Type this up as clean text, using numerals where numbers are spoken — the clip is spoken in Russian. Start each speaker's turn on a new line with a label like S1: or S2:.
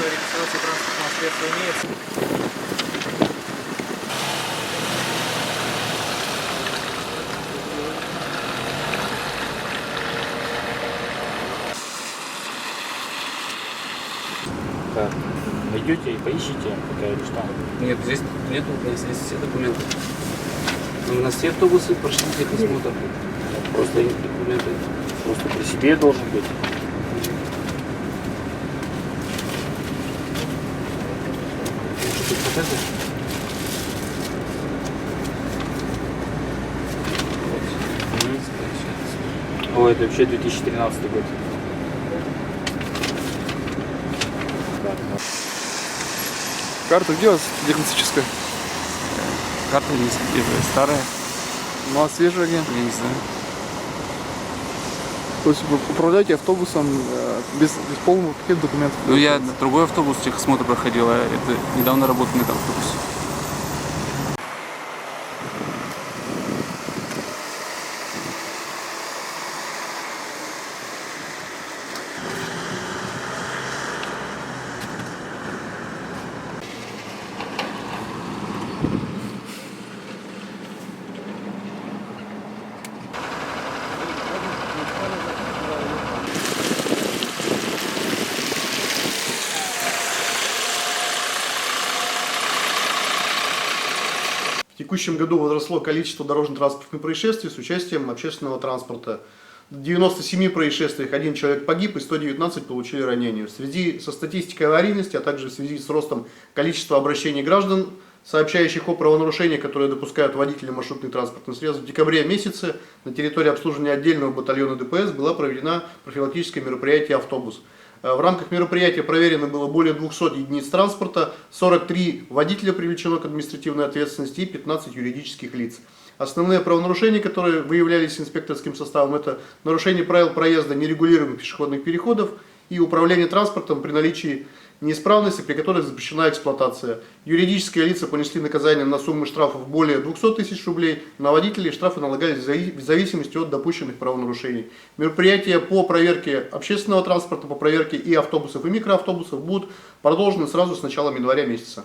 S1: свидетельство о регистрации транспортного средства имеется?
S2: Так, найдете и поищите, пока или что?
S3: Нет, здесь нету, у меня здесь все документы. У нас все автобусы прошли техосмотр. Просто документы.
S2: Просто при себе должен быть.
S3: Может быть, вот это?
S2: О, это вообще 2013 год.
S4: Карта где у вас диагностическая?
S3: Карта есть, старая,
S4: Ну а свежая где?
S3: я не знаю.
S4: То есть вы управляете автобусом без полного пакета документов?
S3: Ну, я другой автобус техосмотр проходил, а это недавно работал на этом автобусе.
S5: В текущем году возросло количество дорожно-транспортных происшествий с участием общественного транспорта. В 97 происшествиях 1 человек погиб и 119 получили ранения. В связи со статистикой аварийности, а также в связи с ростом количества обращений граждан, сообщающих о правонарушениях, которые допускают водители маршрутных транспортных средств, в декабре месяце на территории обслуживания отдельного батальона ДПС была проведена профилактическое мероприятие «Автобус». В рамках мероприятия проверено было более 200 единиц транспорта, 43 водителя привлечено к административной ответственности и 15 юридических лиц. Основные правонарушения, которые выявлялись инспекторским составом, это нарушение правил проезда нерегулируемых пешеходных переходов и управление транспортом при наличии неисправности, при которых запрещена эксплуатация. Юридические лица понесли наказание на сумму штрафов более 200 тысяч рублей, на водителей штрафы налагались в зависимости от допущенных правонарушений. Мероприятия по проверке общественного транспорта, по проверке и автобусов, и микроавтобусов будут продолжены сразу с начала января месяца.